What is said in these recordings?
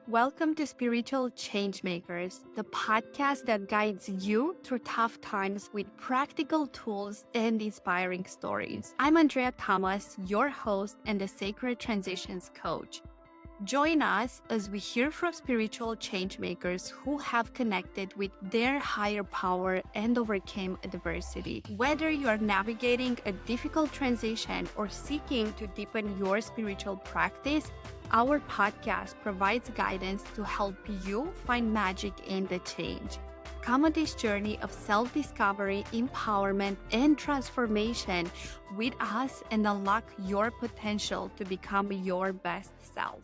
Welcome to Spiritual Changemakers, the podcast that guides you through tough times with practical tools and inspiring stories. I'm Andrea Thomas, your host and the Sacred Transitions Coach. Join us as we hear from spiritual changemakers who have connected with their higher power and overcame adversity. Whether you are navigating a difficult transition or seeking to deepen your spiritual practice, our podcast provides guidance to help you find magic in the change. Come on this journey of self-discovery, empowerment, and transformation with us and unlock your potential to become your best self.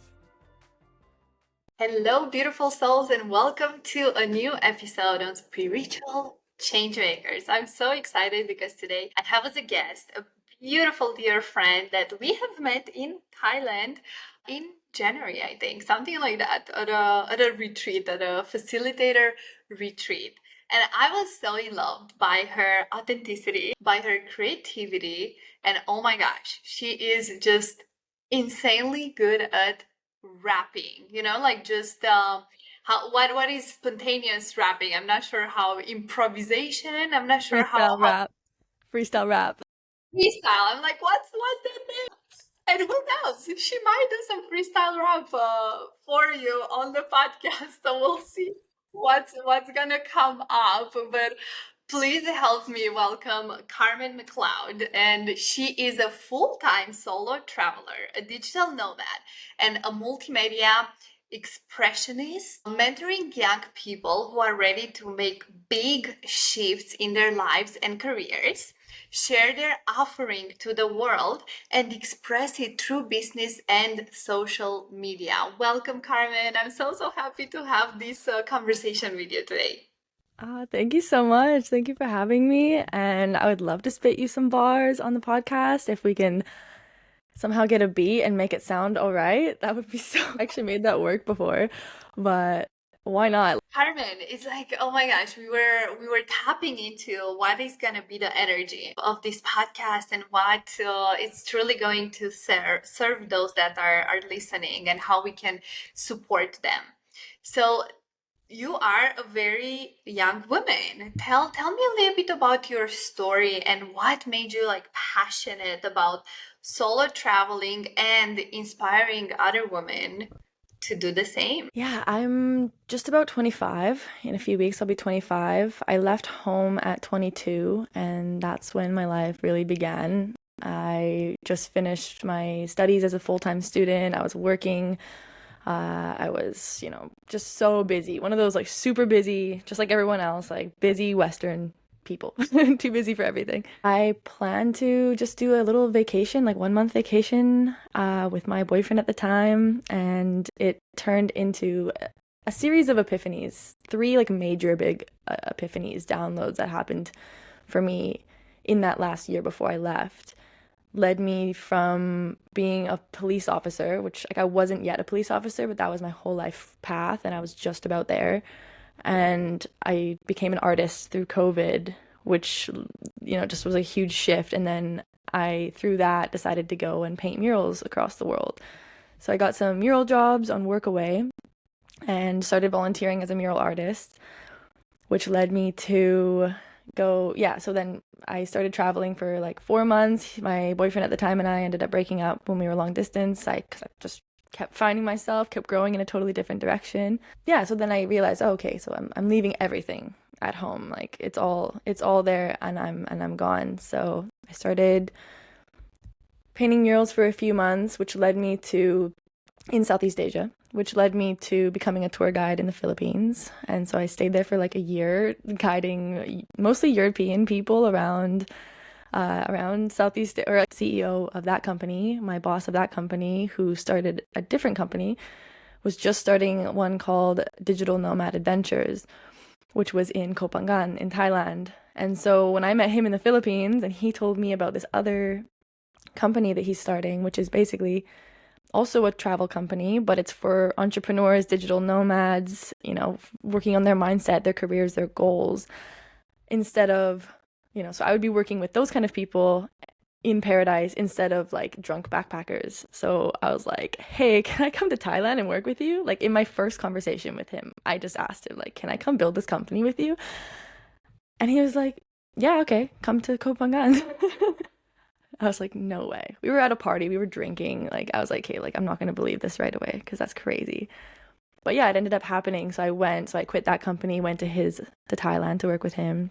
Hello, beautiful souls, and welcome to a new episode on Spiritual Changemakers. I'm so excited because today I have as a guest a beautiful dear friend that we have met in Thailand in January, I think, something like that, at a retreat, at a facilitator retreat. And I was so in love by her authenticity, by her creativity, and oh my gosh, she is just insanely good at rapping, like just what is spontaneous rapping. I'm not sure how improvisation. I'm not sure how Freestyle rap. freestyle. I'm like, what's that name? And who knows? She might do some freestyle rap for you on the podcast. So we'll see what's gonna come up. But please help me welcome Carmen MacLeod. And she is a full-time solo traveler, a digital nomad, and a multimedia expressionist, mentoring young people who are ready to make big shifts in their lives and careers, share their offering to the world, and express it through business and social media. Welcome, Carmen. I'm so happy to have this conversation with you today. Thank you so much. Thank you for having me. And I would love to spit you some bars on the podcast if we can somehow get a beat and make it sound all right. That would be so. I actually made that work before, but why not? Carmen, it's like, oh my gosh, we were tapping into what is going to be the energy of this podcast and what it's truly going to serve those that are listening and how we can support them. So you are a very young woman. Tell me a little bit about your story and what made you like passionate about solo traveling and inspiring other women to do the same. Yeah, I'm just about 25. In a few weeks, I'll be 25. I left home at 22, and that's when my life really began. I just finished my studies as a full-time student. I was working. I was, just so busy. One of those like super busy, just like everyone else, like busy Western people. Too busy for everything. I plan to just do a little vacation, like 1 month vacation, with my boyfriend at the time, and it turned into a series of epiphanies, 3 like major big epiphanies, downloads that happened for me in that last year before I left. Led me from being a police officer, which like I wasn't yet a police officer, but that was my whole life path and I was just about there. And I became an artist through COVID, which, just was a huge shift. And then I, through that, decided to go and paint murals across the world. So I got some mural jobs on Workaway and started volunteering as a mural artist, which led me to so then I started traveling for like 4 months. My boyfriend at the time and I ended up breaking up when we were long distance. I just kept finding myself, kept growing in a totally different direction. Yeah, so then I realized, okay, so I'm leaving everything at home. Like it's all there and I'm gone. So I started painting murals for a few months, which led me to in Southeast Asia, which led me to becoming a tour guide in the Philippines. And so I stayed there for like a year, guiding mostly European people around Southeast, or CEO of that company, my boss of that company, who started a different company, was just starting one called Digital Nomad Adventures, which was in Koh Phangan in Thailand. And so when I met him in the Philippines and he told me about this other company that he's starting, which is basically also a travel company, but it's for entrepreneurs, digital nomads, working on their mindset, their careers, their goals, instead of, so I would be working with those kind of people in paradise instead of like drunk backpackers. So I was like, hey, can I come to Thailand and work with you? Like in my first conversation with him, I just asked him, like, can I come build this company with you? And he was like, yeah, okay, come to Koh Phangan. I was like, no way. We were at a party, we were drinking. Like, I was like, hey, like, I'm not gonna believe this right away because that's crazy. But yeah, it ended up happening. So I went, so I quit that company, went to Thailand to work with him.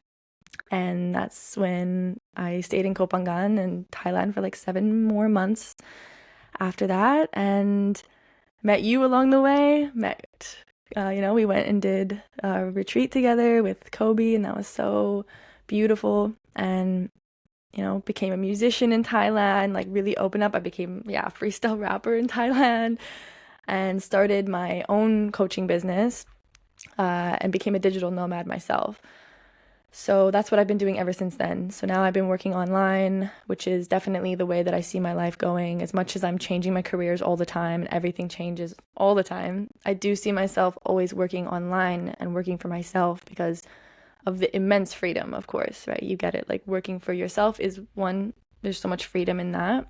And that's when I stayed in Koh Phangan in Thailand for like 7 more months after that, and met you along the way. We went and did a retreat together with Kobe, and that was so beautiful. And became a musician in Thailand, like really opened up. I became, yeah, a freestyle rapper in Thailand and started my own coaching business, and became a digital nomad myself. So that's what I've been doing ever since then. So now I've been working online, which is definitely the way that I see my life going. As much as I'm changing my careers all the time and everything changes all the time, I do see myself always working online and working for myself because of the immense freedom, of course, right? You get it. Like working for yourself is one, there's so much freedom in that.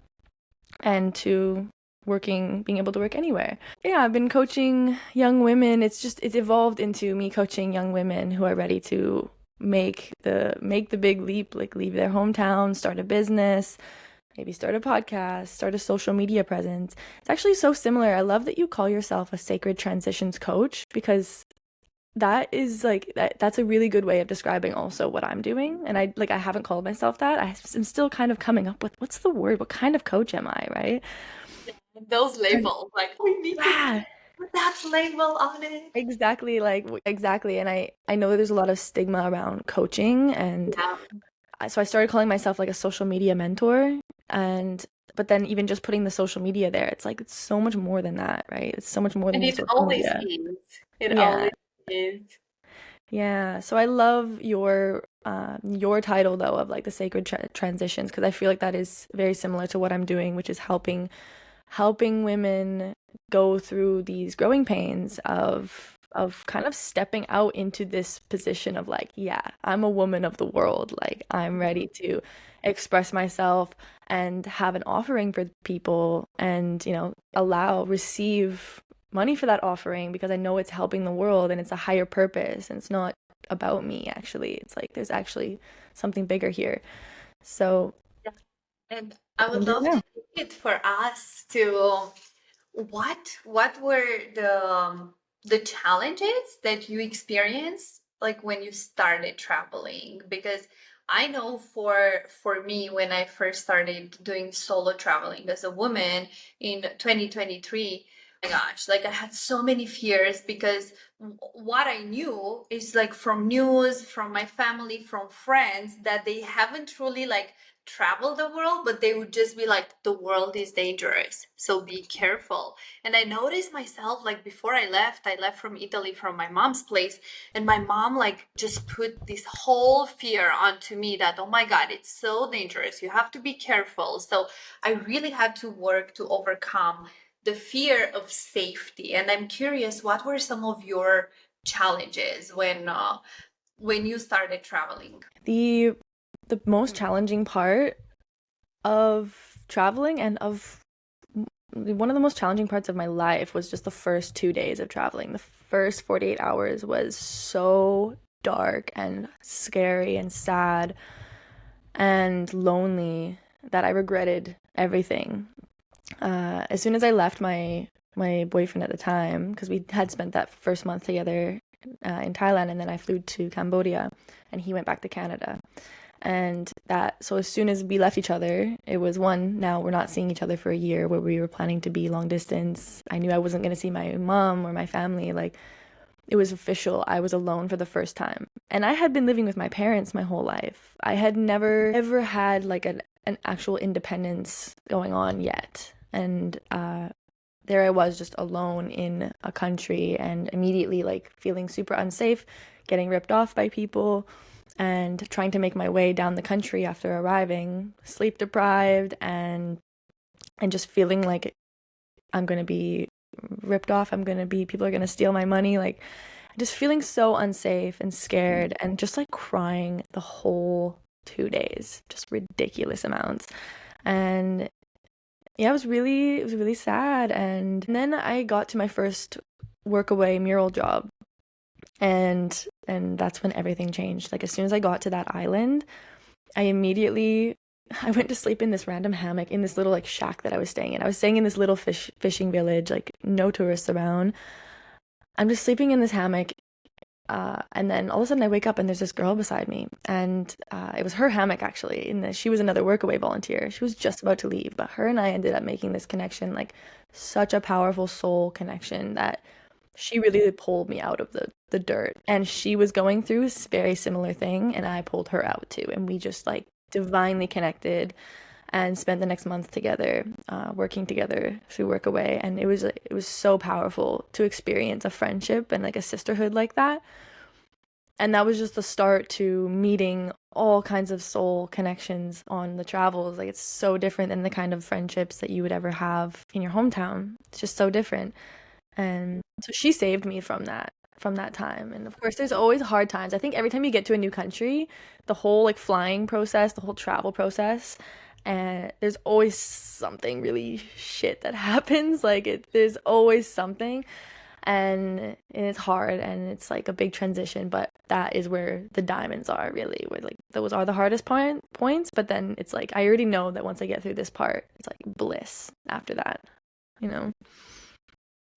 And two, being able to work anywhere. Yeah, I've been coaching young women. It's evolved into me coaching young women who are ready to make the big leap, like leave their hometown, start a business, maybe start a podcast, start a social media presence. It's actually so similar. I love that you call yourself a sacred transitions coach because that is like that's a really good way of describing also what I'm doing. And I haven't called myself that. I'm still kind of coming up with what's the word, what kind of coach am I, right? Those labels, like we need to Yeah, put that label on it. exactly, exactly. And I know there's a lot of stigma around coaching, and Yeah. so I started calling myself like a social media mentor. And but then even just putting the social media there, it's like it's so much more than that, right? It's so much more And than it just social always media. is. It Yeah. always is. Yeah. So I love your title though of like the sacred transitions because I feel like that is very similar to what I'm doing, which is helping women go through these growing pains of kind of stepping out into this position of like, yeah, I'm a woman of the world. Like I'm ready to express myself and have an offering for people and, receive money for that offering because I know it's helping the world and it's a higher purpose and it's not about me actually. It's like there's actually something bigger here. So Yeah. And I that's what would I'm doing love to now. take it for us to what were the challenges that you experienced like when you started traveling? Because I know for me when I first started doing solo traveling as a woman in 2023, my gosh, like I had so many fears because what I knew is like from news, from my family, from friends that they haven't truly like travel the world, but they would just be like, the world is dangerous, so be careful. And I noticed myself like before I left from Italy from my mom's place, and my mom like just put this whole fear onto me that, oh my God, it's so dangerous. You have to be careful. So I really had to work to overcome the fear of safety. And I'm curious, what were some of your challenges when you started traveling? The most challenging part of traveling and of one of the most challenging parts of my life was just the first 2 days of traveling. The first 48 hours was so dark and scary and sad and lonely that I regretted everything. As soon as I left my boyfriend at the time, because we had spent that first month together in Thailand, and then I flew to Cambodia, and he went back to Canada. And so as soon as we left each other, it was one, now we're not seeing each other for a year where we were planning to be long distance. I knew I wasn't going to see my mom or my family. Like it was official. I was alone for the first time. And I had been living with my parents my whole life. I had never ever had like an actual independence going on yet. And there I was just alone in a country and immediately like feeling super unsafe, getting ripped off by people and trying to make my way down the country after arriving, sleep deprived and just feeling like I'm going to be ripped off. People are going to steal my money. Like just feeling so unsafe and scared and just like crying the whole 2 days, just ridiculous amounts. And yeah, it was really sad. And then I got to my first workaway mural job, and that's when everything changed. Like as soon as I got to that island, I immediately I went to sleep in this random hammock in this little like shack that I was staying in. I was staying in this little fishing village, like no tourists around. I'm just sleeping in this hammock. And then all of a sudden I wake up and there's this girl beside me, and it was her hammock actually, and she was another workaway volunteer. She was just about to leave, but her and I ended up making this connection, like such a powerful soul connection that she really pulled me out of the dirt. And she was going through a very similar thing, and I pulled her out too, and we just like divinely connected and spent the next month together, working together through Workaway. And it was so powerful to experience a friendship and like a sisterhood like that. And that was just the start to meeting all kinds of soul connections on the travels. Like it's so different than the kind of friendships that you would ever have in your hometown. It's just so different. And so she saved me from that time. And of course, there's always hard times. I think every time you get to a new country, the whole like flying process, the whole travel process, and there's always something really shit that happens. There's always something, and it's hard, and it's like a big transition. But that is where the diamonds are really. Where like those are the hardest points. But then it's like I already know that once I get through this part, it's like bliss after that, you know.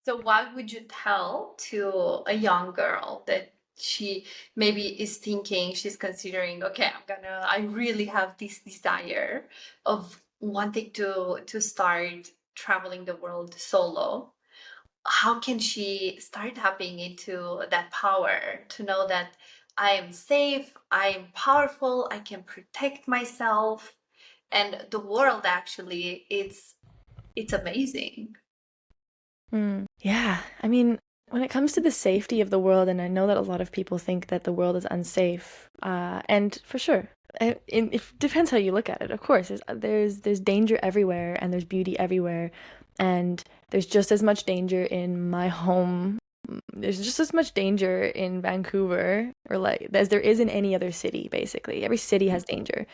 So, what would you tell to a young girl that she maybe is thinking, she's considering, okay, I really have this desire of wanting to start traveling the world solo. How can she start tapping into that power to know that I am safe, I am powerful, I can protect myself, and the world actually it's amazing. Yeah, I mean, when it comes to the safety of the world, and I know that a lot of people think that the world is unsafe, and for sure, it depends how you look at it. Of course, there's danger everywhere, and there's beauty everywhere, and there's just as much danger in my home. There's just as much danger in Vancouver, or like as there is in any other city. Basically, every city has danger,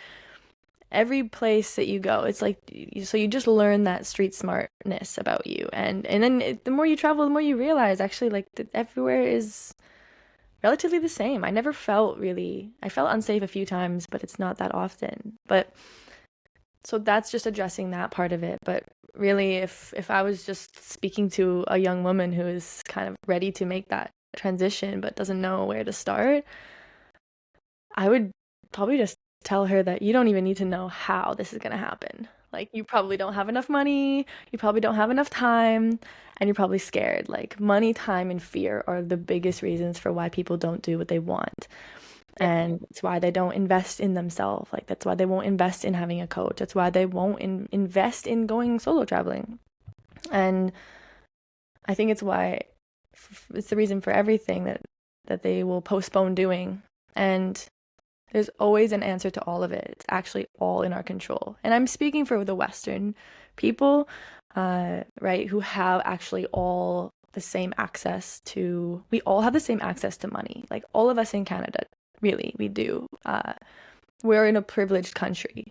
every place that you go. It's like so you just learn that street smartness about you, and then the more you travel, the more you realize actually like that everywhere is relatively the same. I felt unsafe a few times, but it's not that often. But so that's just addressing that part of it. But really, if I was just speaking to a young woman who is kind of ready to make that transition but doesn't know where to start, I would probably just tell her that you don't even need to know how this is going to happen. Like, you probably don't have enough money, you probably don't have enough time, and you're probably scared. Like, money, time, and fear are the biggest reasons for why people don't do what they want. And it's why they don't invest in themselves. Like, that's why they won't invest in having a coach. That's why they won't invest in going solo traveling. And I think it's why it's the reason for everything that they will postpone doing. And there's always an answer to all of it. It's actually all in our control. And I'm speaking for the Western people, right, who have actually all the same access to, we all have the same access to money. Like all of us in Canada, really, we do. We're in a privileged country.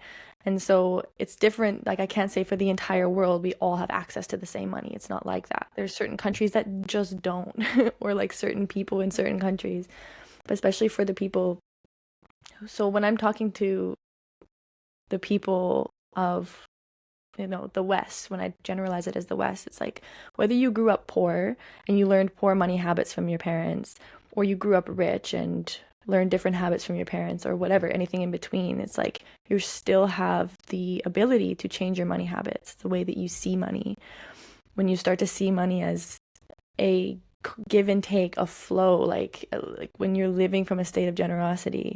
And so it's different. Like I can't say for the entire world, we all have access to the same money. It's not like that. There's certain countries that just don't, or like certain people in certain countries, but especially for the people. So when I'm talking to the people of, the West, when I generalize it as the West, it's like whether you grew up poor and you learned poor money habits from your parents, or you grew up rich and learned different habits from your parents, or whatever, anything in between, it's like you still have the ability to change your money habits, the way that you see money. When you start to see money as a give and take, a flow, like when you're living from a state of generosity,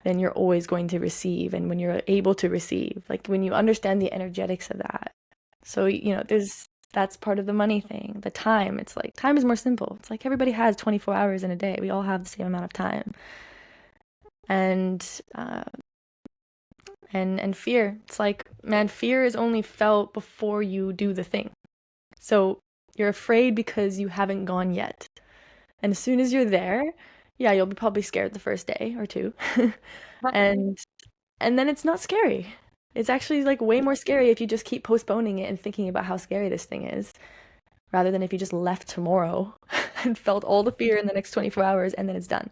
then you're always going to receive. And when you're able to receive, like when you understand the energetics of that. So, that's part of the money thing. The time, it's like time is more simple. It's like everybody has 24 hours in a day. We all have the same amount of time. And and fear. It's like, man, fear is only felt before you do the thing. So you're afraid because you haven't gone yet. And as soon as you're there, yeah, you'll be probably scared the first day or two. and and then it's not scary. It's actually like way more scary if you just keep postponing it and thinking about how scary this thing is, rather than if you just left tomorrow and felt all the fear in the next 24 hours and then it's done.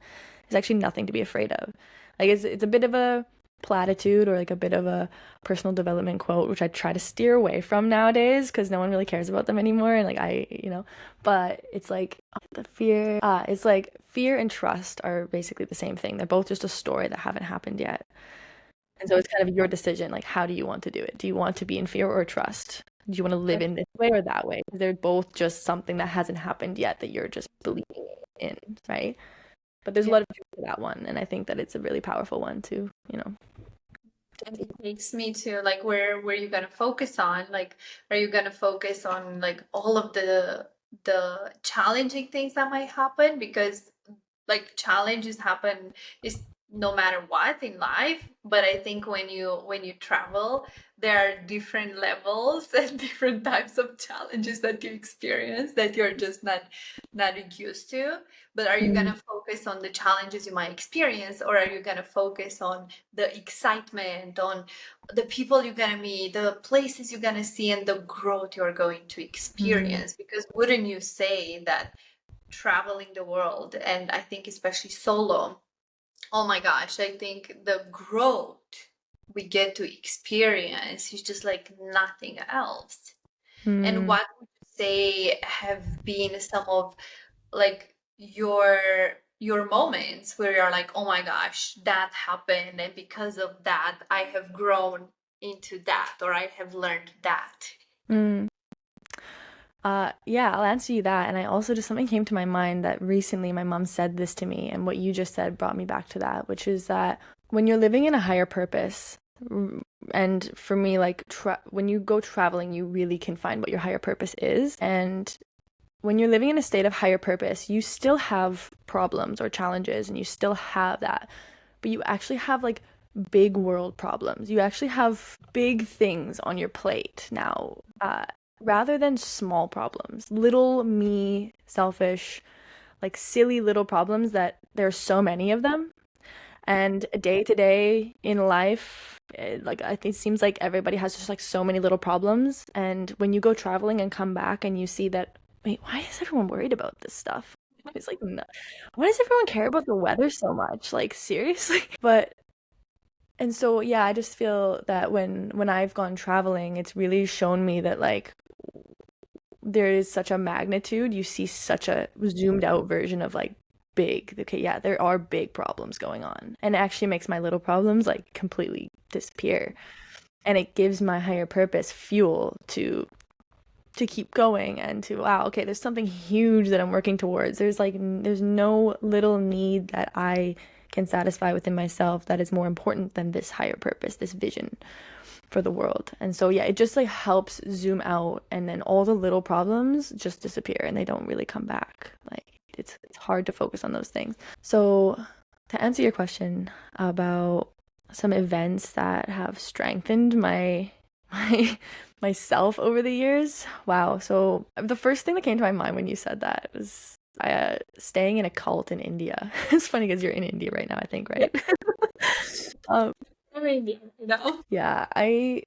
There's actually nothing to be afraid of. Like it's a bit of a platitude or like a bit of a personal development quote, which I try to steer away from nowadays because no one really cares about them anymore. And like but it's like the fear, it's like fear and trust are basically the same thing. They're both just a story that haven't happened yet. And so it's kind of your decision, like how do you want to do it? Do you want to be in fear or trust? Do you want to live in this way or that way? They're both just something that hasn't happened yet that you're just believing in, right? But there's a lot of truth to that one, and I think that it's a really powerful one to, And it takes me to like where you gonna focus on? Like, are you gonna focus on like all of the challenging things that might happen? Because like challenges happen is no matter what in life, but I think when you travel, there are different levels and different types of challenges that you experience that you're just not used to. But are you gonna focus on the challenges you might experience, or are you gonna focus on the excitement, on the people you're gonna meet, the places you're gonna see, and the growth you're going to experience? Because wouldn't you say that traveling the world, and I think especially solo, oh my gosh, I think the growth we get to experience is just like nothing else. And what would you say have been some of like your moments where you're like, oh my gosh, that happened, and because of that I have grown into that, or I have learned that? Mm. Yeah, I'll answer you that. And I also just something came to my mind that recently my mom said this to me, and what you just said brought me back to that, which is that when you're living in a higher purpose, and for me, like when you go traveling, you really can find what your higher purpose is. And when you're living in a state of higher purpose, you still have problems or challenges, and you still have that, but you actually have like big world problems. You actually have big things on your plate now, rather than small problems, little me, selfish, like silly little problems that there's so many of them. And day to day in life, like I think it seems like everybody has just like so many little problems. And when you go traveling and come back and you see that, wait, why is everyone worried about this stuff? It's like, no. Why does everyone care about the weather so much? Like, seriously? But and so yeah, I just feel that when I've gone traveling, it's really shown me that like there is such a magnitude. You see such a zoomed out version of like big. Okay, yeah, there are big problems going on. And it actually makes my little problems like completely disappear. And it gives my higher purpose fuel to keep going and to, wow, okay, there's something huge that I'm working towards. There's no little need that I can satisfy within myself that is more important than this higher purpose, this vision for the world. And so yeah, it just like helps zoom out, and then all the little problems just disappear and they don't really come back. Like it's hard to focus on those things. So to answer your question about some events that have strengthened my myself over the years. Wow. So the first thing that came to my mind when you said that was staying in a cult in India. It's funny because you're in India right now, I think, right? um, No. yeah, I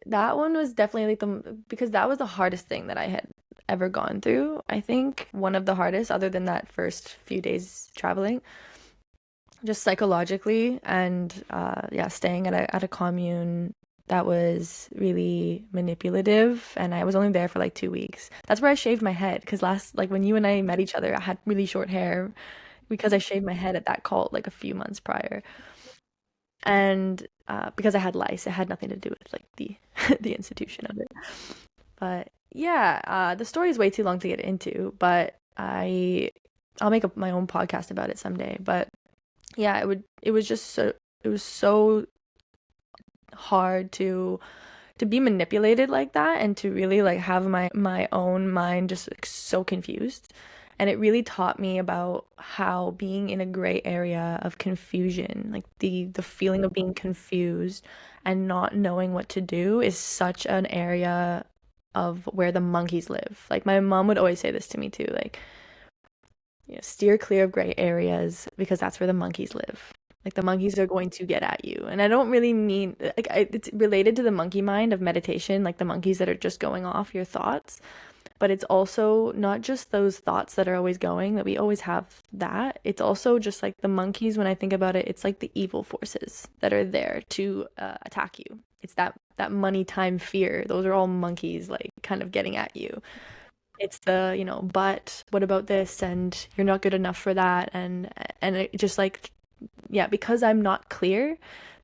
that one was definitely like because that was the hardest thing that I had ever gone through. I think one of the hardest, other than that first few days traveling, just psychologically, and yeah, staying at a commune that was really manipulative, and I was only there for like 2 weeks. That's where I shaved my head because like when you and I met each other, I had really short hair because I shaved my head at that cult like a few months prior. And because I had lice, it had nothing to do with like the the institution of it. But yeah, the story is way too long to get into, but I'll make my own podcast about it someday. But yeah, it was just it was so hard to be manipulated like that, and to really like have my own mind just like so confused. And it really taught me about how being in a gray area of confusion, like the feeling of being confused and not knowing what to do, is such an area of where the monkeys live. Like my mom would always say this to me too, like, steer clear of gray areas because that's where the monkeys live. Like the monkeys are going to get at you. And I don't really mean like it's related to the monkey mind of meditation, like the monkeys that are just going off your thoughts. But it's also not just those thoughts that are always going, that we always have that. It's also just like the monkeys, when I think about it, it's like the evil forces that are there to attack you. It's that money, time, fear. Those are all monkeys like kind of getting at you. It's the, but what about this? And you're not good enough for that. And it just like, yeah, because I'm not clear,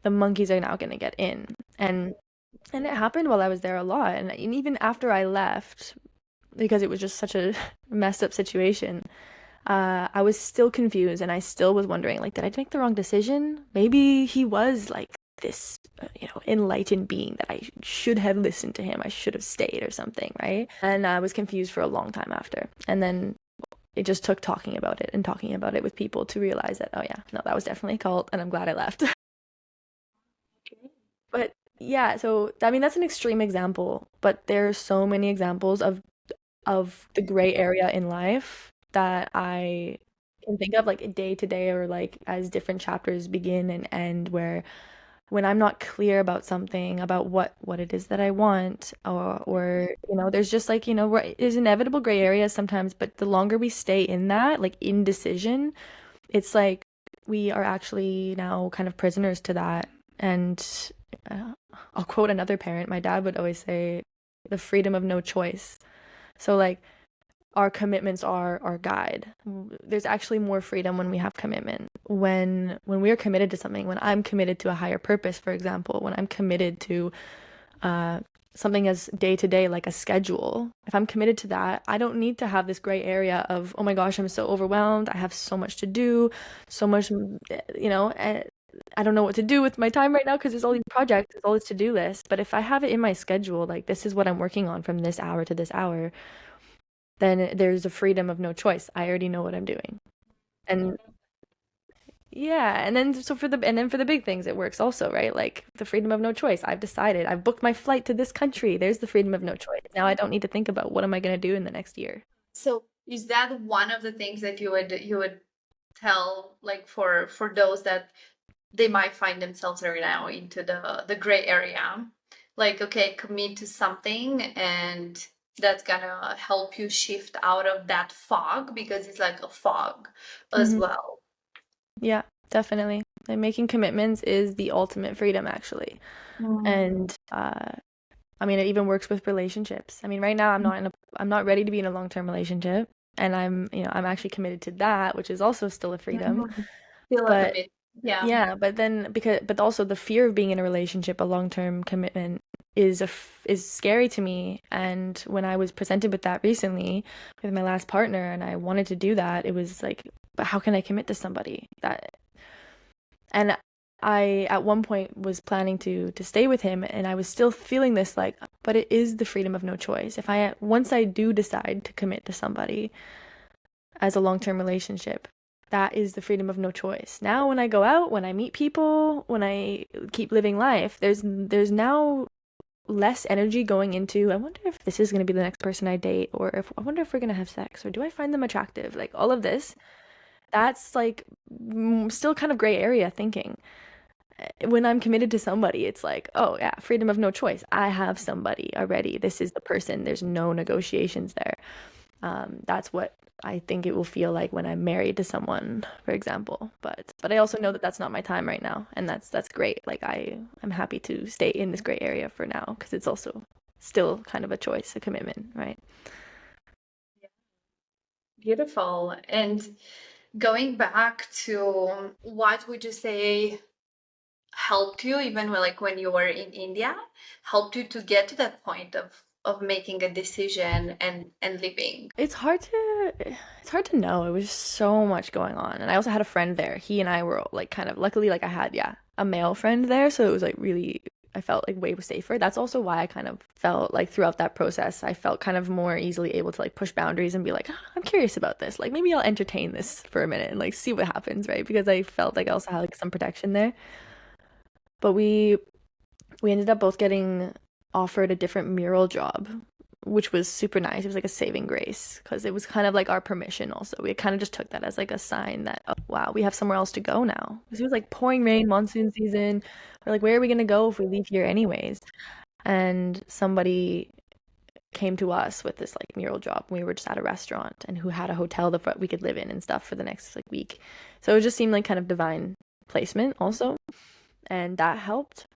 the monkeys are now going to get in. And it happened while I was there a lot. And even after I left, because it was just such a messed up situation, I was still confused and I still was wondering, like, did I make the wrong decision? Maybe he was like this, enlightened being that I should have listened to him. I should have stayed or something, right? And I was confused for a long time after. And then it just took talking about it and talking about it with people to realize that, oh yeah, no, that was definitely a cult and I'm glad I left. But yeah, so I mean that's an extreme example, but there are so many examples of the gray area in life that I can think of like day to day or like as different chapters begin and end where when I'm not clear about something, about what it is that I want, or there's just like, there's inevitable gray areas sometimes, but the longer we stay in that, like indecision, it's like we are actually now kind of prisoners to that. And uh, I'll quote another parent. My dad would always say, the freedom of no choice. So like our commitments are our guide. There's actually more freedom when we have commitment. When we are committed to something, when I'm committed to a higher purpose, for example, when I'm committed to something as day to day, like a schedule, if I'm committed to that, I don't need to have this gray area of, oh my gosh, I'm so overwhelmed. I have so much to do, so much, I don't know what to do with my time right now because there's all these projects, there's all this to-do list. But if I have it in my schedule, like this is what I'm working on from this hour to this hour, then there's a freedom of no choice. I already know what I'm doing. And yeah, and then for the big things it works also, right? Like the freedom of no choice. I've decided, I've booked my flight to this country. There's the freedom of no choice. Now I don't need to think about what am I going to do in the next year. So is that one of the things that you would tell, like, for those that they might find themselves right now into the gray area? Like, okay, commit to something and that's gonna help you shift out of that fog, because it's like a fog as Mhm. well. Yeah, definitely. Like making commitments is the ultimate freedom, actually. And I mean, it even works with relationships. I mean, right now I'm not ready to be in a long-term relationship, and I'm actually committed to that, which is also still a freedom. Feel a But commit. Yeah. yeah, but also the fear of being in a relationship, a long-term commitment is scary to me. And when I was presented with that recently with my last partner and I wanted to do that, it was like, but how can I commit to somebody that and I at one point was planning to stay with him and I was still feeling this like, but it is the freedom of no choice. Once I do decide to commit to somebody as a long-term relationship, that is the freedom of no choice. Now when I go out, when I meet people, when I keep living life, there's now less energy going into, I wonder if this is going to be the next person I date, or if I wonder if we're going to have sex, or do I find them attractive? Like all of this, that's like still kind of gray area thinking. When I'm committed to somebody, it's like, oh yeah, freedom of no choice. I have somebody already. This is the person. There's no negotiations there. That's what I think it will feel like when I'm married to someone, for example. But I also know that that's not my time right now, and that's great. Like I'm happy to stay in this gray area for now because it's also still kind of a choice, a commitment, right? Beautiful. And going back to what would you say helped you, even like when you were in India, helped you to get to that point of making a decision and living? It's hard to know. It was so much going on. And I also had a friend there. He and I were like kind of luckily like I had, yeah, a male friend there, so it was like really I felt like way safer. That's also why I kind of felt like throughout that process, I felt kind of more easily able to like push boundaries and be like, "Ah, I'm curious about this. Like maybe I'll entertain this for a minute and like see what happens, right?" Because I felt like I also had like some protection there. But we ended up both getting offered a different mural job which was super nice. It was like a saving grace because it was kind of like our permission also. We kind of just took that as like a sign that, oh, wow, we have somewhere else to go now. Because it was like pouring rain, monsoon season. We're like, where are we going to go if we leave here anyways? And somebody came to us with this like mural job. We were just at a restaurant and who had a hotel that we could live in and stuff for the next like week. So it just seemed like kind of divine placement also. And that helped.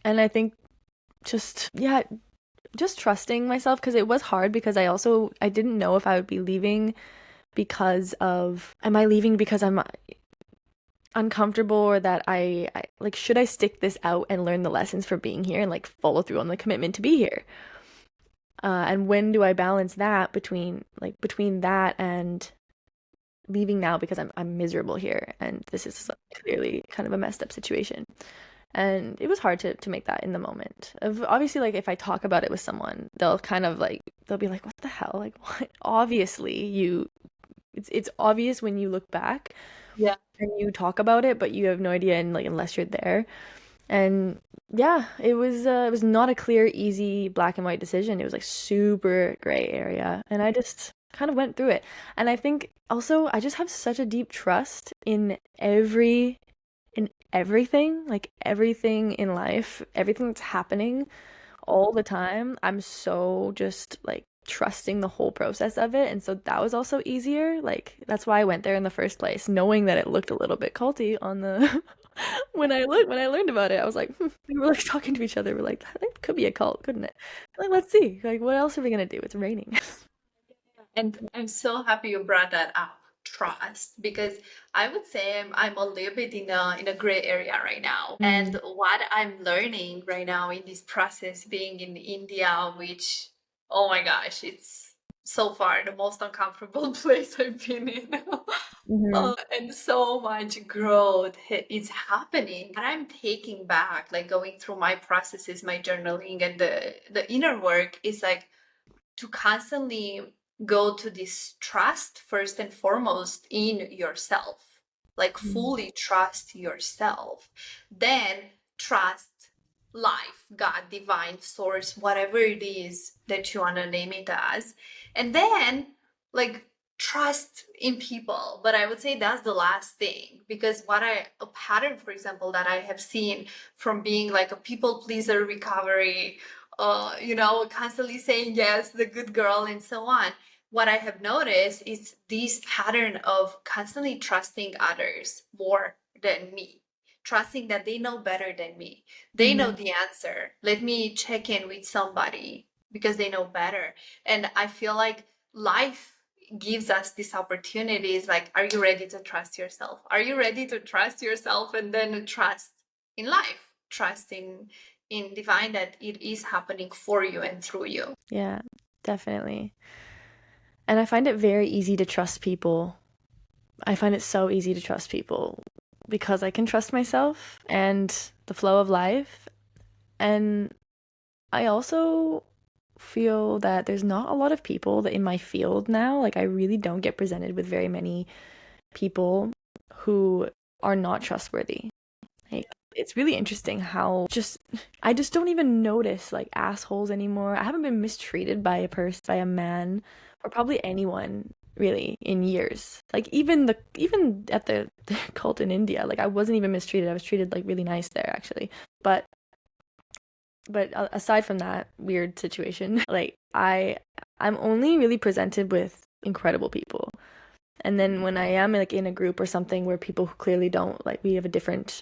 And I think just, yeah, just trusting myself because it was hard because I didn't know if I would be leaving because of, am I leaving because I'm uncomfortable or that I like, should I stick this out and learn the lessons for being here and like follow through on the commitment to be here? And when do I balance that between that and leaving now because I'm miserable here and this is clearly kind of a messed up situation. And it was hard to make that in the moment. Obviously, like if I talk about it with someone, they'll be like, "What the hell? Like, what?" Obviously, it's obvious when you look back, Yeah. and you talk about it, but you have no idea, and like unless you're there. And yeah, it was not a clear, easy black and white decision. It was like super gray area, and I just kind of went through it. And I think also I just have such a deep trust in everything, like everything in life, everything that's happening all the time. I'm so just like trusting the whole process of it. And so that was also easier. Like that's why I went there in the first place, knowing that it looked a little bit culty on the when I learned about it, I was like, we were like talking to each other. We're like, that could be a cult, couldn't it? Like, let's see. Like, what else are we gonna do? It's raining. And I'm so happy you brought that up, trust, because I would say I'm a little bit in a gray area right now. And what I'm learning right now in this process, being in India, which, oh my gosh, it's so far the most uncomfortable place I've been in. And so much growth is happening. And I'm taking back, like going through my processes, my journaling, and the inner work is like to constantly go to this trust first and foremost in yourself, like fully trust yourself, then trust life, God, divine source, whatever it is that you want to name it as, and then like trust in people. But I would say that's the last thing, because a pattern, for example, that I have seen from being like a people pleaser recovery, constantly saying yes, the good girl, and so on. What I have noticed is this pattern of constantly trusting others more than me, trusting that they know better than me. They know the answer. Let me check in with somebody because they know better. And I feel like life gives us these opportunities. Like, are you ready to trust yourself? Are you ready to trust yourself and then trust in life, trust in divine that it is happening for you and through you? Yeah, definitely. And I find it very easy to trust people. I find it so easy to trust people because I can trust myself and the flow of life. And I also feel that there's not a lot of people that in my field now, like I really don't get presented with very many people who are not trustworthy. Like it's really interesting how I just don't even notice like assholes anymore. I haven't been mistreated by a man, or probably anyone really in years. Like even at the cult in India, like I wasn't even mistreated. I was treated like really nice there actually. But aside from that weird situation, like I'm only really presented with incredible people. And then when I am like in a group or something where people who clearly don't, like we have a different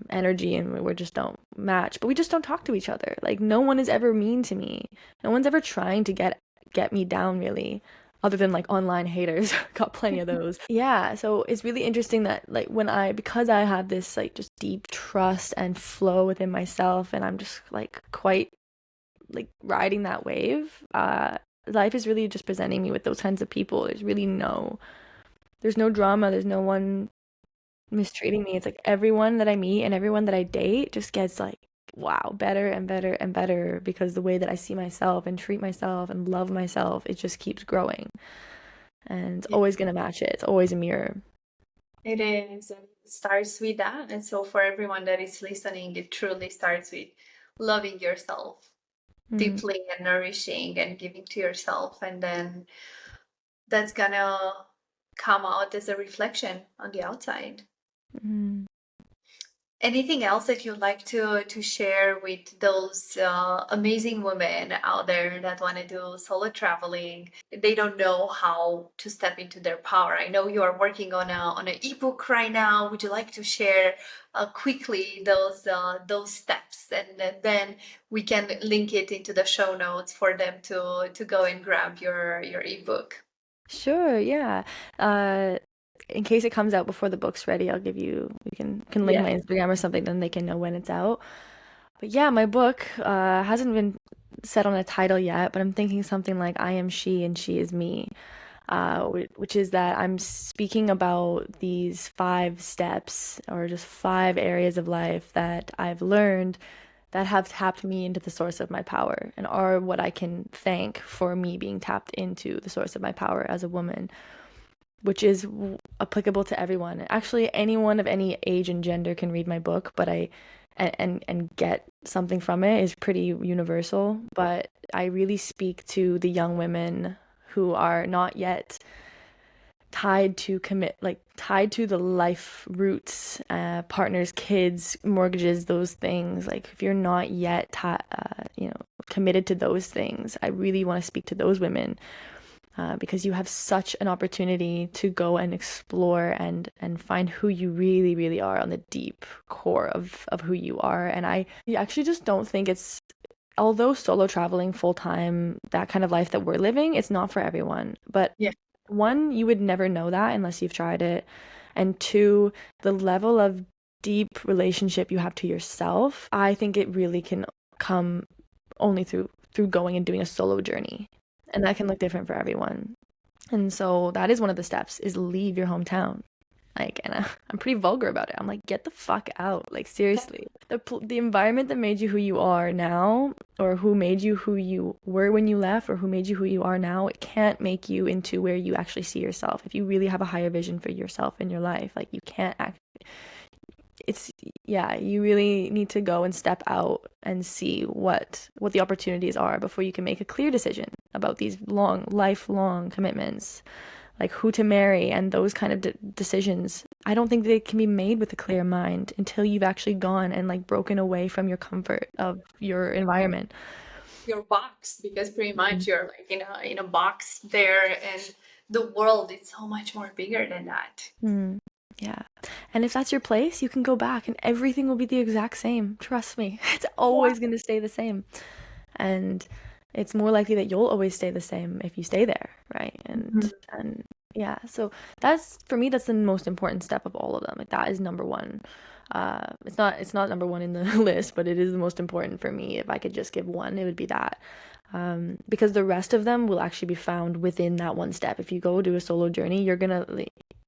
energy and we just don't match, but we just don't talk to each other. Like no one is ever mean to me. No one's ever trying to get me down really, other than like online haters. Got plenty of those. Yeah, so it's really interesting that like because I have this like just deep trust and flow within myself and I'm just like quite like riding that wave, life is really just presenting me with those kinds of people. There's no drama. There's no one mistreating me. It's like everyone that I meet and everyone that I date just gets like, wow, better and better and better because the way that I see myself and treat myself and love myself, it just keeps growing. And it's always going to match it. It's always a mirror. It is. And it starts with that. And so for everyone that is listening, it truly starts with loving yourself. deeply and nourishing and giving to yourself, and then that's gonna come out as a reflection on the outside. Mm. Anything else that you'd like to share with those amazing women out there that want to do solo traveling? They don't know how to step into their power. I know you are working on an ebook right now. Would you like to share quickly those steps, and then we can link it into the show notes for them to go and grab your ebook. Sure, yeah. In case it comes out before the book's ready, I'll give you, we can link Yeah. my Instagram or something, then they can know when it's out. But yeah, my book hasn't been set on a title yet, but I'm thinking something like I am she and she is me, which is that I'm speaking about these 5 steps or just 5 areas of life that I've learned that have tapped me into the source of my power and are what I can thank for me being tapped into the source of my power as a woman, which is applicable to everyone. Actually, anyone of any age and gender can read my book, but and get something from it is pretty universal. But I really speak to the young women who are not yet tied to tied to the life roots, partners, kids, mortgages, those things. Like if you're not yet committed to those things, I really want to speak to those women, because you have such an opportunity to go and explore and find who you really, really are on the deep core of who you are. And I actually just don't think it's, although solo traveling full time, that kind of life that we're living, it's not for everyone. But Yeah. one, you would never know that unless you've tried it. And two, the level of deep relationship you have to yourself, I think it really can come only through going and doing a solo journey. And that can look different for everyone. And so that is one of the steps, is leave your hometown. Like, and I'm pretty vulgar about it. I'm like, get the fuck out. Like, seriously. The environment that made you who you are now, or who made you who you were when you left, or who made you who you are now, it can't make you into where you actually see yourself. If you really have a higher vision for yourself in your life, like, you can't act. You really need to go and step out and see what the opportunities are before you can make a clear decision about these lifelong commitments, like who to marry and those kind of decisions. I don't think they can be made with a clear mind until you've actually gone and like broken away from your comfort of your environment. Your box, because pretty much you're like in a box there, and the world is so much more bigger than that. Yeah. And if that's your place, you can go back and everything will be the exact same. Trust me. It's always going to stay the same. And it's more likely that you'll always stay the same if you stay there, right? And yeah, so that's, for me, that's the most important step of all of them. Like, that is number one. It's not number one in the list, but it is the most important for me. If I could just give one, it would be that. Because the rest of them will actually be found within that one step. If you go do a solo journey, you're gonna,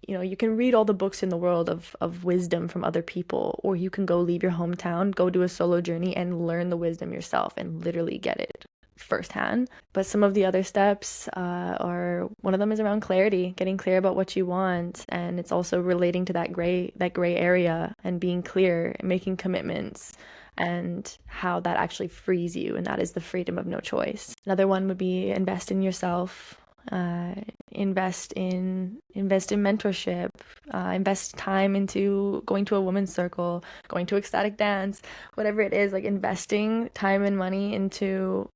you can read all the books in the world of wisdom from other people, or you can go leave your hometown, go do a solo journey and learn the wisdom yourself and literally get it firsthand. But some of the other steps are, one of them is around clarity, getting clear about what you want, and it's also relating to that gray area and being clear, making commitments, and how that actually frees you, and that is the freedom of no choice. Another one would be invest in yourself, invest in mentorship, invest time into going to a women's circle, going to ecstatic dance, whatever it is, like investing time and money into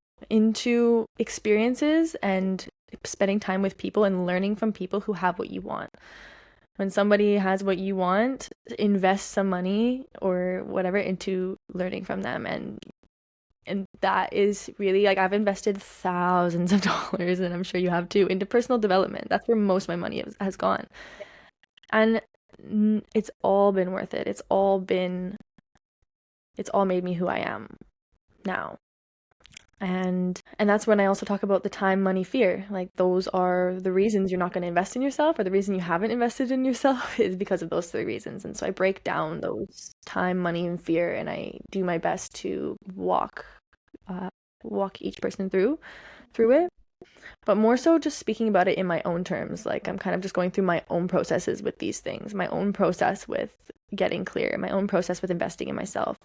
experiences and spending time with people and learning from people who have what you want. When somebody has what you want, invest some money or whatever into learning from them. And that is really, like, I've invested thousands of dollars, and I'm sure you have too, into personal development. That's where most of my money has gone. And it's all been worth it. It's all made me who I am now. And that's when I also talk about the time, money, fear. Like, those are the reasons you're not going to invest in yourself, or the reason you haven't invested in yourself is because of those 3 reasons. And so I break down those time, money, and fear, and I do my best to walk each person through it. But more so just speaking about it in my own terms. Like, I'm kind of just going through my own processes with these things, my own process with getting clear, my own process with investing in myself.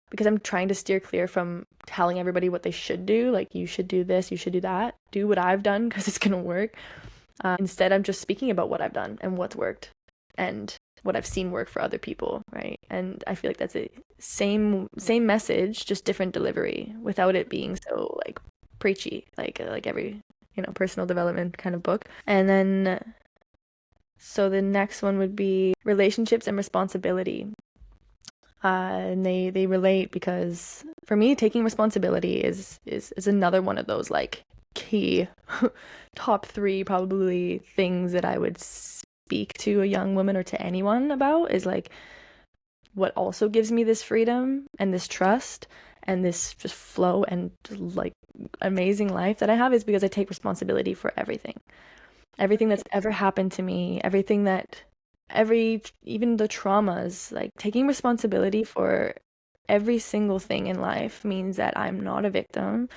because I'm trying to steer clear from telling everybody what they should do, like you should do this, you should do that, do what I've done because it's gonna work. Instead, I'm just speaking about what I've done and what's worked and what I've seen work for other people, right? And I feel like that's a same message, just different delivery, without it being so like preachy, like every personal development kind of book. And then so the next one would be relationships and responsibility. And they relate because for me, taking responsibility is another one of those like key top 3 probably things that I would speak to a young woman or to anyone about, is like what also gives me this freedom and this trust and this just flow and like amazing life that I have is because I take responsibility for everything that's ever happened to me, even the traumas. Like taking responsibility for every single thing in life means that I'm not a victim.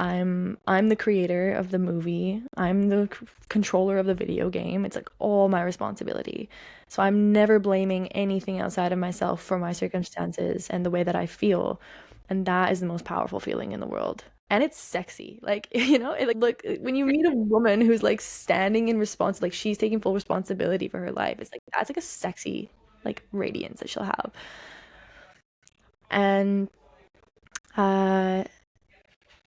I'm the creator of the movie. I'm the controller of the video game. It's like all my responsibility. So I'm never blaming anything outside of myself for my circumstances and the way that I feel. And that is the most powerful feeling in the world. And it's sexy. Like, like look, when you meet a woman who's like standing in response, like she's taking full responsibility for her life, it's like that's like a sexy like radiance that she'll have. And uh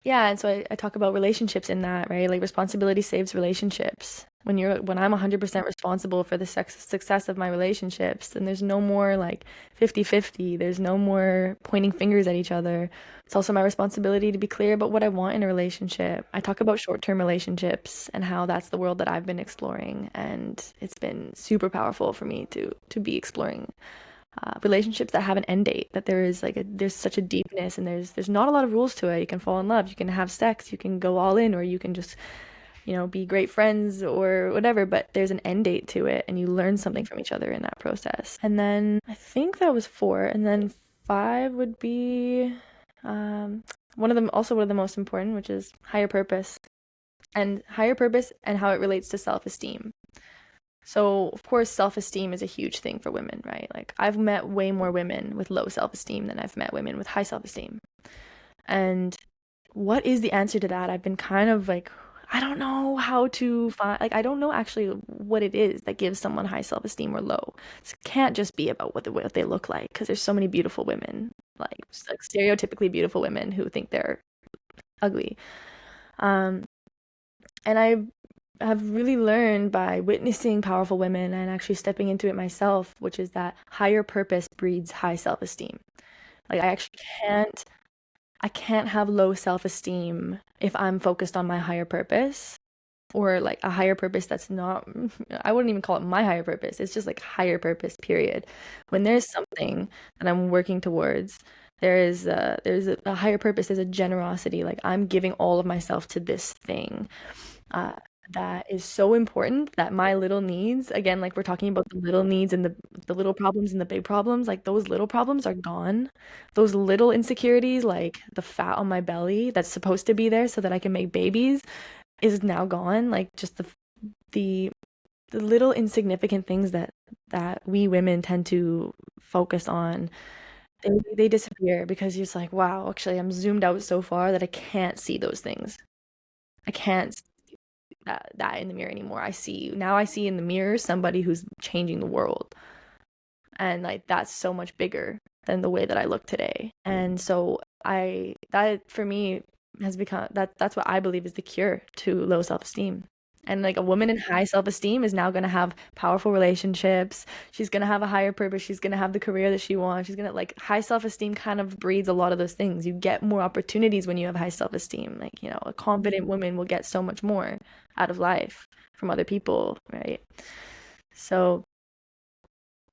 yeah, and so I talk about relationships in that, right? Like responsibility saves relationships. When I'm 100% responsible for the success of my relationships, then there's no more like 50-50. There's no more pointing fingers at each other. It's also my responsibility to be clear about what I want in a relationship. I talk about short-term relationships and how that's the world that I've been exploring, and it's been super powerful for me to be exploring relationships that have an end date, that there's such a deepness, and there's not a lot of rules to it. You can fall in love, you can have sex, you can go all in, or you can just be great friends or whatever, but there's an end date to it, and you learn something from each other in that process. And then I think that was 4, and then 5 would be one of them, also one of the most important, which is higher purpose, and how it relates to self-esteem. So, of course, self-esteem is a huge thing for women, right? Like, I've met way more women with low self-esteem than I've met women with high self-esteem. And what is the answer to that? I've been kind of like, I don't know how to find, like, I don't know actually what it is that gives someone high self-esteem or low. It can't just be about what they look like, because there's so many beautiful women, like stereotypically beautiful women who think they're ugly. And I have really learned by witnessing powerful women and actually stepping into it myself, which is that higher purpose breeds high self-esteem. Like I can't have low self-esteem if I'm focused on my higher purpose, or like a higher purpose that's not, I wouldn't even call it my higher purpose. It's just like higher purpose, period. When there's something that I'm working towards, there's a higher purpose, there's a generosity, like I'm giving all of myself to this thing. Uh, that is so important that my little needs, again, like we're talking about the little needs and the little problems and the big problems, like those little problems are gone. Those little insecurities, like the fat on my belly that's supposed to be there so that I can make babies, is now gone. Like just the little insignificant things that we women tend to focus on, they disappear because you're just like, wow, actually I'm zoomed out so far that I can't see those things. I can't see that in the mirror anymore. I see in the mirror somebody who's changing the world. And like that's so much bigger than the way that I look today. And so that for me has become that's what I believe is the cure to low self-esteem. And like a woman in high self-esteem is now going to have powerful relationships. She's going to have a higher purpose. She's going to have the career that she wants. She's going to like high self-esteem kind of breeds a lot of those things. You get more opportunities when you have high self-esteem. Like, a confident woman will get so much more out of life from other people, right? So,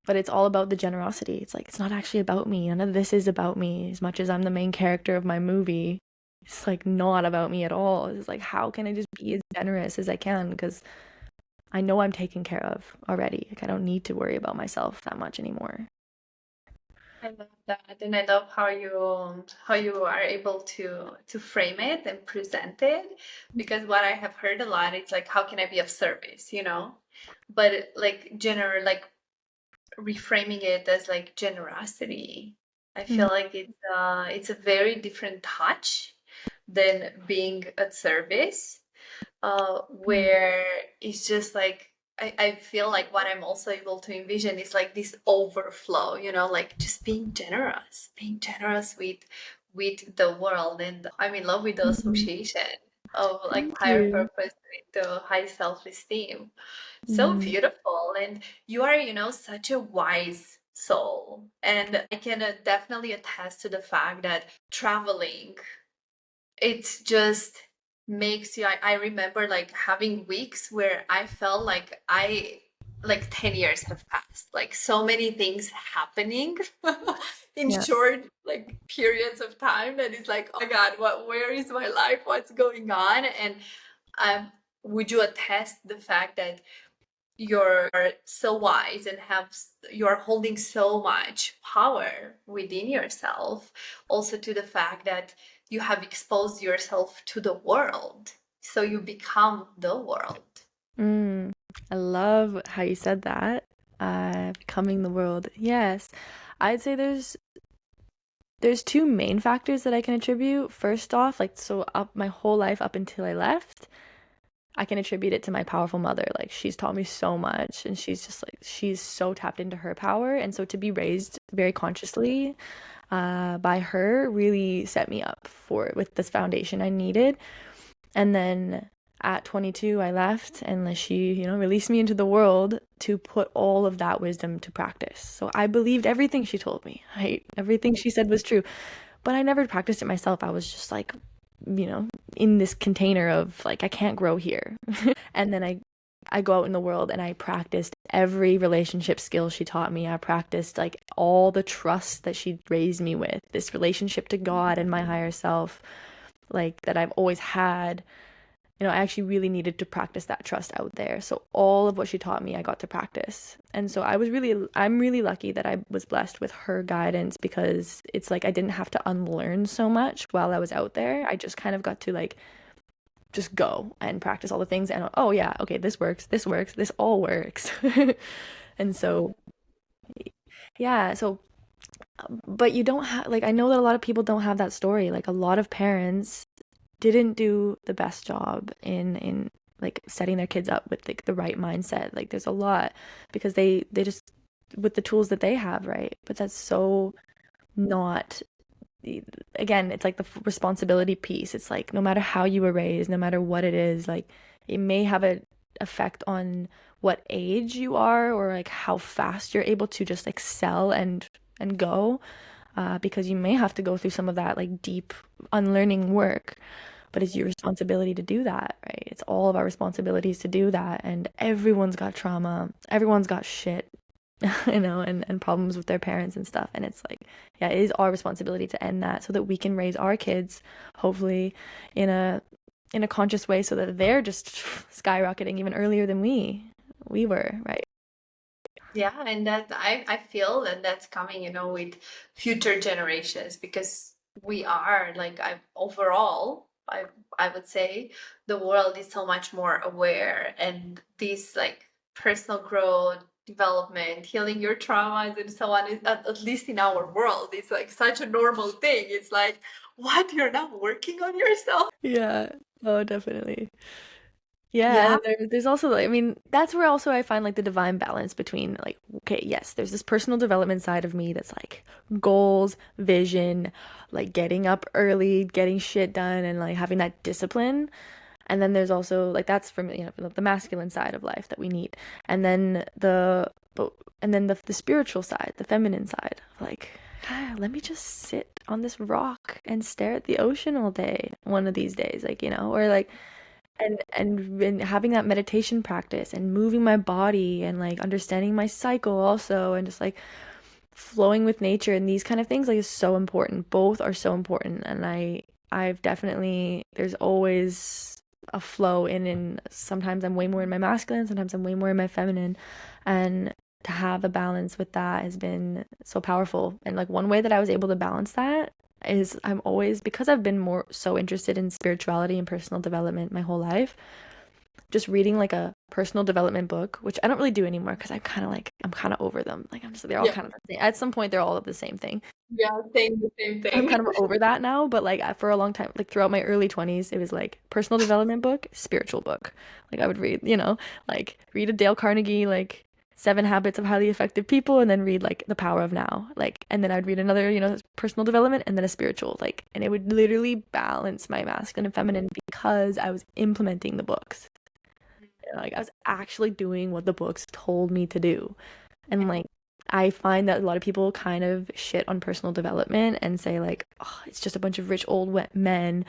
but it's all about the generosity. It's like, it's not actually about me. None of this is about me as much as I'm the main character of my movie. It's like not about me at all. It's like, how can I just be as generous as I can? Because I know I'm taken care of already. Like, I don't need to worry about myself that much anymore. I love that, and I love how you are able to frame it and present it. Because what I have heard a lot, it's like, how can I be of service, But like reframing it as like generosity, I Mm, feel like it's a very different touch than being at service, mm, where it's just like I feel like what I'm also able to envision is like this overflow, like just being generous with the world. And I'm in love with the mm. association of like Thank higher you. purpose with the high self-esteem. So Mm, beautiful. And you are, such a wise soul. And I can definitely attest to the fact that traveling, it just makes you, I remember like having weeks where I felt like like 10 years have passed, like so many things happening in yeah. short like periods of time, that it's like, oh my God, where is my life, what's going on? And um would you attest the fact that you're so wise and you're holding so much power within yourself, also to the fact that you have exposed yourself to the world, so you become the world. Mm, I love how you said that. Becoming the world. Yes. I'd say there's two main factors that I can attribute. First off, like so up my whole life up until I left, I can attribute it to my powerful mother. Like she's taught me so much and she's just like she's so tapped into her power. And so to be raised very consciously by her really set me up for with this foundation I needed. And then at 22, I left and she, released me into the world to put all of that wisdom to practice. So I believed everything she told me, right? Everything she said was true, but I never practiced it myself. I was just like, in this container of like, I can't grow here. And then I go out in the world and I practiced every relationship skill she taught me. I practiced like all the trust that she raised me with, this relationship to God and my higher self, like that I've always had. I actually really needed to practice that trust out there. So all of what she taught me, I got to practice. And so I'm really lucky that I was blessed with her guidance, because it's like I didn't have to unlearn so much while I was out there. I just kind of got to like just go and practice all the things and oh yeah, okay, this works, this all works. And so yeah, so but you don't have like I know that a lot of people don't have that story. Like a lot of parents didn't do the best job in like setting their kids up with like the right mindset. Like there's a lot because they just with the tools that they have, right? But that's so not again, it's like the responsibility piece. It's like no matter how you were raised, no matter what it is, like it may have an effect on what age you are or like how fast you're able to just excel and go, because you may have to go through some of that like deep unlearning work, but it's your responsibility to do that, right? It's all of our responsibilities to do that. And everyone's got trauma, everyone's got shit, and problems with their parents and stuff. And it's like, yeah, it is our responsibility to end that so that we can raise our kids, hopefully, in a conscious way so that they're just skyrocketing even earlier than we were, right? Yeah, and that I feel that that's coming, with future generations, because we are like I would say the world is so much more aware, and this like personal growth, development, healing your traumas and so on, at least in our world, it's like such a normal thing. It's like, what, you're not working on yourself? Yeah. Oh, definitely. Yeah, Yeah. and there's also like, I mean, that's where also I find like the divine balance between like, okay, yes, there's this personal development side of me that's like goals, vision, like getting up early, getting shit done, and like having that discipline. And then there's also like that's from the masculine side of life that we need. And then but and then the spiritual side, the feminine side, like let me just sit on this rock and stare at the ocean all day one of these days, like, or like and having that meditation practice and moving my body and like understanding my cycle also and just like flowing with nature and these kind of things like is so important. Both are so important, and I've definitely there's always a flow in, and sometimes I'm way more in my masculine, sometimes I'm way more in my feminine, and to have a balance with that has been so powerful. And like one way that I was able to balance that is I'm always, because I've been more so interested in spirituality and personal development my whole life, just reading like a personal development book, which I don't really do anymore because I'm kind of over them. Like they're all Yeah. kind of the same. At some point, they're all of the same thing. Yeah, saying the same I'm thing. kind of over that now, but like for a long time, like throughout my early 20s, it was like personal development book, spiritual book. Like I would read, like read a Dale Carnegie, like Seven Habits of Highly Effective People, and then read like The Power of Now. Like, and then I'd read another, personal development and then a spiritual, like, and it would literally balance my masculine and feminine because I was implementing the books. Like I was actually doing what the books told me to do. And like I find that a lot of people kind of shit on personal development and say like, oh, it's just a bunch of rich old men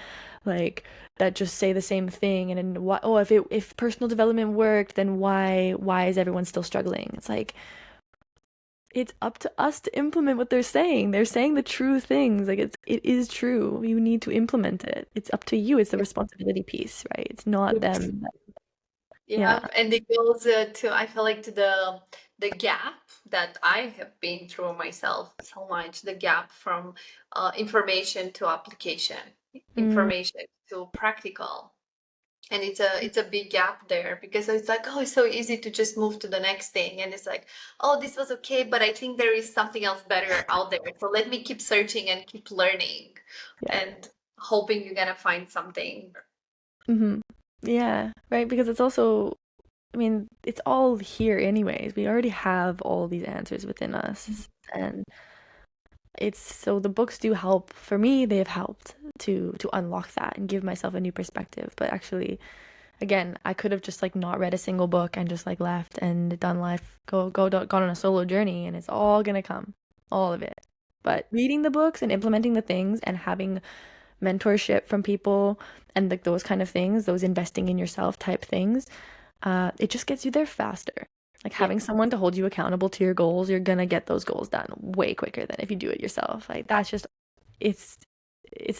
like that just say the same thing, and then what, oh, if personal development worked, then why is everyone still struggling? It's like it's up to us to implement what they're saying. They're saying the true things. Like it is true. You need to implement it. It's up to you. It's the responsibility piece, right? It's not them. Yeah, and it goes to, I feel like, to the gap that I have been through myself so much, the gap from information to application, information to practical. And it's a big gap there, because it's like, oh, it's so easy to just move to the next thing, and it's like, oh, this was okay, but I think there is something else better out there, so let me keep searching and keep learning and hoping you're gonna find something. Yeah, right, because it's also, I mean, it's all here anyways. We already have all these answers within us. And it's so the books do help. For me, they have helped to unlock that and give myself a new perspective. But actually, again, I could have just like not read a single book and just like left and done life, gone on a solo journey, and it's all gonna come, all of it. But reading the books and implementing the things and having mentorship from people and like those kind of things, those investing in yourself type things, it just gets you there faster. Like having someone to hold you accountable to your goals, you're gonna get those goals done way quicker than if you do it yourself. Like that's just, it's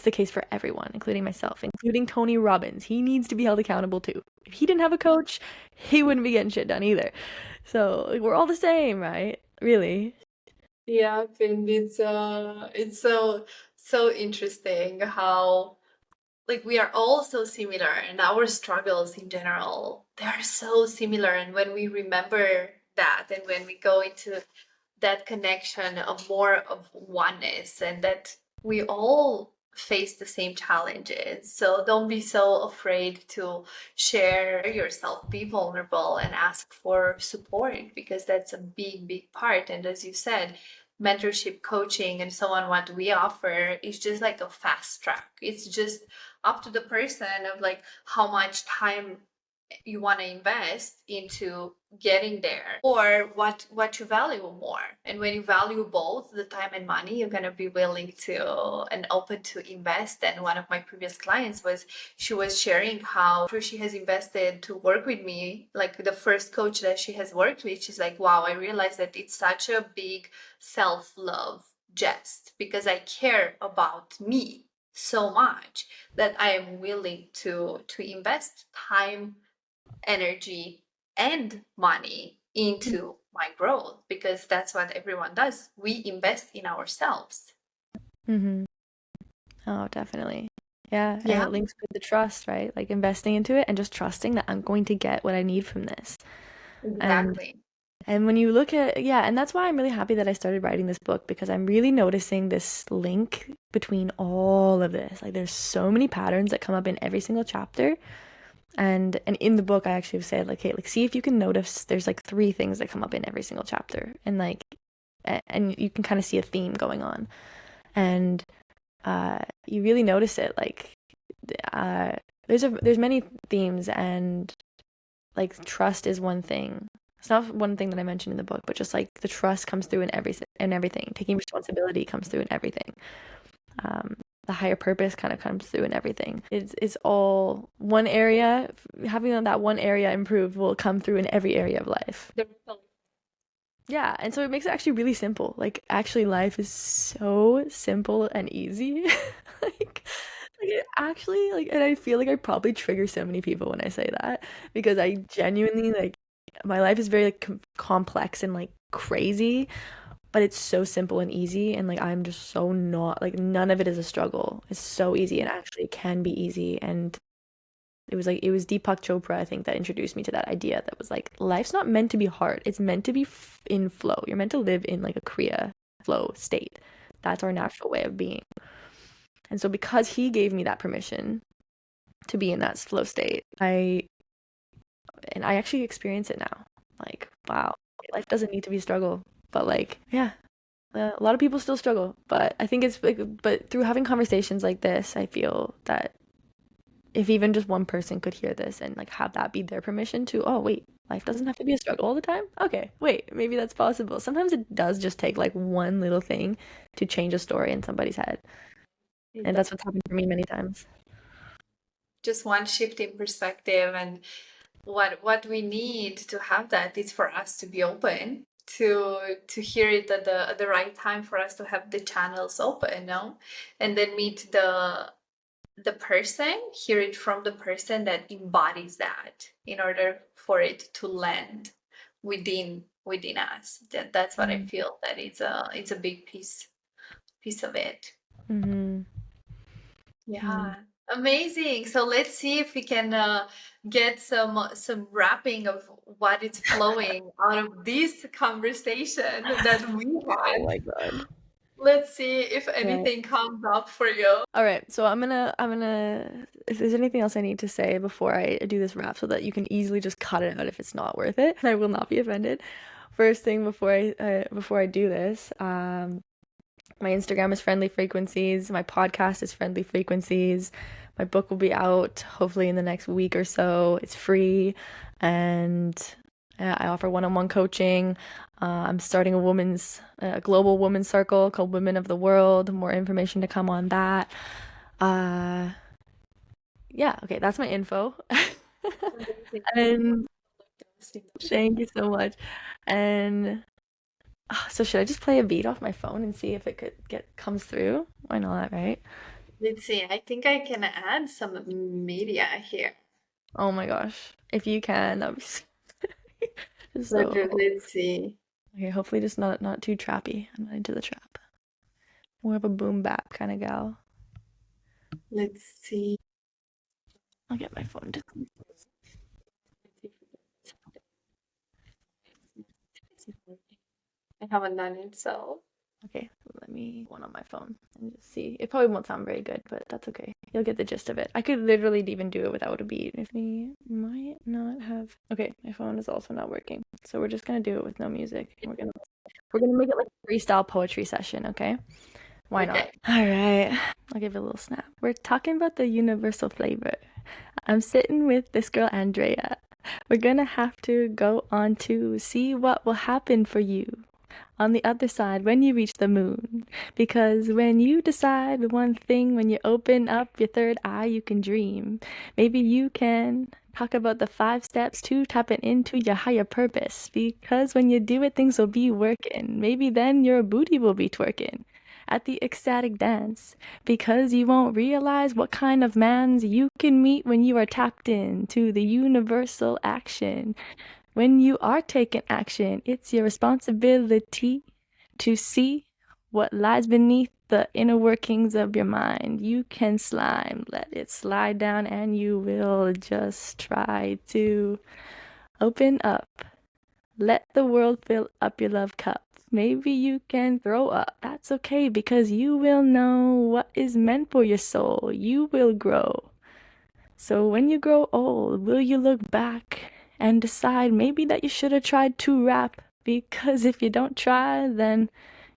the case for everyone, including myself, including Tony Robbins. He needs to be held accountable too. If he didn't have a coach, he wouldn't be getting shit done either. So like, we're all the same, right? Really. Yeah, and it's so interesting how, like, we are all so similar, and our struggles in general, they are so similar. And when we remember that, and when we go into that connection of more of oneness, and that we all face the same challenges, so don't be so afraid to share yourself, be vulnerable, and ask for support, because that's a big part. And as you said, mentorship, coaching, and so on, what we offer is just like a fast track. It's just up to the person of like how much time you want to invest into getting there, or what you value more. And when you value both the time and money, you're going to be willing to and open to invest. And one of my previous clients she was sharing how after she has invested to work with me, like the first coach that she has worked with, she's like, wow, I realized that it's such a big self-love jest, because I care about me so much that I am willing to invest time, energy, and money into my growth, because that's what everyone does. We invest in ourselves. Oh, definitely. Yeah, and it links with the trust, right? Like investing into it and just trusting that I'm going to get what I need from this. Exactly. And when you look at, and that's why I'm really happy that I started writing this book, because I'm really noticing this link between all of this. Like there's so many patterns that come up in every single chapter. And in the book I actually said like, hey, like see if you can notice there's like 3 things that come up in every single chapter. And like and you can kind of see a theme going on. And you really notice it, like there's many themes, and like trust is one thing. It's not one thing that I mentioned in the book, but just like the trust comes through in everything. Taking responsibility comes through in everything. The higher purpose kind of comes through in everything. It's all one area. Having that one area improved will come through in every area of life. Yeah, and so it makes it actually really simple. Like actually life is so simple and easy. like it actually, like, and I feel like I probably trigger so many people when I say that, because I genuinely, like, my life is very like complex and like crazy, but it's so simple and easy, and like I'm just so not, like, none of it is a struggle. It's so easy, and actually can be easy. And it was Deepak Chopra, I think, that introduced me to that idea that was like, life's not meant to be hard. It's meant to be in flow. You're meant to live in like a Kriya flow state. That's our natural way of being. And so because he gave me that permission to be in that flow state, I actually experience it now. Like, wow, life doesn't need to be a struggle. But like, yeah, a lot of people still struggle. But I think it's like, but through having conversations like this, I feel that if even just one person could hear this and like have that be their permission to, oh wait, life doesn't have to be a struggle all the time. Okay, wait, maybe that's possible. Sometimes it does just take like one little thing to change a story in somebody's head. And that's what's happened for me many times. Just one shift in perspective, and what we need to have that is for us to be open to hear it at the right time, for us to have the channels open, no? And then meet the person, hear it from the person that embodies that in order for it to land within us. That's what I feel, that it's a big piece of it. Yeah. Amazing. So let's see if we can get some wrapping of what is flowing out of this conversation that we had. Oh my God. Let's see if anything comes up for you. All right, so I'm gonna if there's anything else I need to say before I do this wrap so that you can easily just cut it out if it's not worth it. I will not be offended. First thing before I do this, my Instagram is Friendly Frequencies, my podcast is Friendly Frequencies. My book will be out hopefully in the next week or so. It's free, and I offer one-on-one coaching. I'm starting a global women's circle called Women of the World. More information to come on that. Yeah, okay, that's my info. And thank you so much. And so should I just play a beat off my phone and see if it comes through? Why not, right? Let's see. I think I can add some media here. Oh my gosh. If you can, that'd be so. Let's see. Okay, hopefully just not too trappy. I'm not into the trap. More of a boom bap kind of gal. Let's see. I'll get my phone to. I haven't done it, so. Okay, let me one on my phone and just see. It probably won't sound very good, but that's okay. You'll get the gist of it. I could literally even do it without a beat. If we might not have. Okay, my phone is also not working, so we're just gonna do it with no music. We're gonna make it like a freestyle poetry session, okay? Why not? All right, I'll give it a little snap. We're talking about the universal flavor. I'm sitting with this girl Andrea. We're gonna have to go on to see what will happen for you on the other side when you reach the moon. Because when you decide one thing, when you open up your third eye, you can dream. Maybe you can talk about the 5 steps to tapping into your higher purpose. Because when you do it, things will be working. Maybe then your booty will be twerking at the ecstatic dance, because you won't realize what kind of mans you can meet when you are tapped into the universal action. When you are taking action, it's your responsibility to see what lies beneath the inner workings of your mind. You can slime, let it slide down, and you will just try to open up. Let the world fill up your love cup. Maybe you can throw up. That's okay, because you will know what is meant for your soul. You will grow. So when you grow old, will you look back and decide maybe that you should have tried to rap? Because if you don't try, then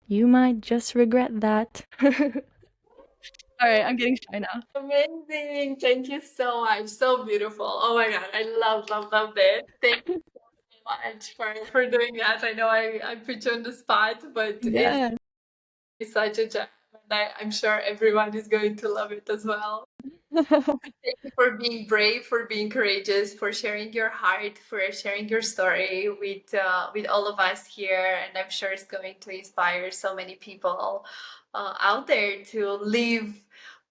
you might just regret that. All right, I'm getting shy now. Amazing. Thank you so much. So beautiful. Oh my God. I love it. Thank you so much for doing that. I know I put you on the spot, but Yeah. it's such a gem. And I'm sure everyone is going to love it as well. Thank you for being brave, for being courageous, for sharing your heart, for sharing your story with all of us here. And I'm sure it's going to inspire so many people out there to live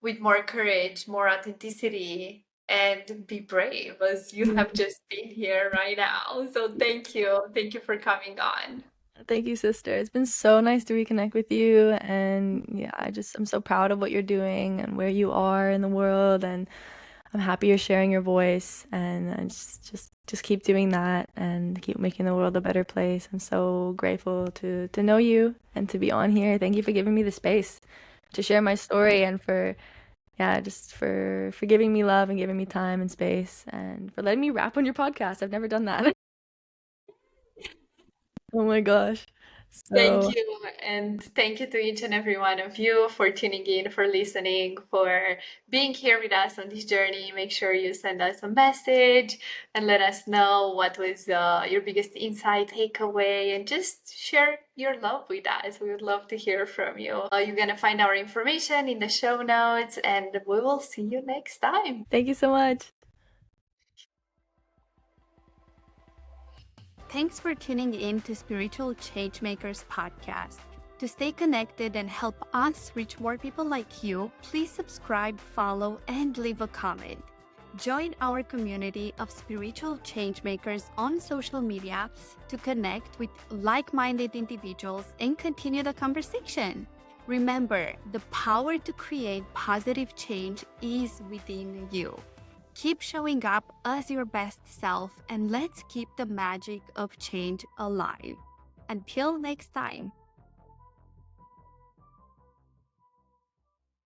with more courage, more authenticity, and be brave, as you have just been here right now. So thank you for coming on. Thank you, sister. It's been so nice to reconnect with you. And yeah, I'm so proud of what you're doing and where you are in the world. And I'm happy you're sharing your voice, and just keep doing that and keep making the world a better place. I'm so grateful to know you and to be on here. Thank you for giving me the space to share my story, and for giving me love and giving me time and space, and for letting me rap on your podcast. I've never done that. Oh my gosh. Thank So you. And thank you to each and every one of you for tuning in, for listening, for being here with us on this journey. Make sure you send us a message and let us know what was your biggest insight, takeaway, and just share your love with us. We would love to hear from you. You're going to find our information in the show notes, and we will see you next time. thank you so much. Thanks for tuning in to Spiritual Changemakers podcast. To stay connected and help us reach more people like you, please subscribe, follow, and leave a comment. Join our community of spiritual changemakers on social media to connect with like-minded individuals and continue the conversation. Remember, the power to create positive change is within you. Keep showing up as your best self, and let's keep the magic of change alive. Until next time.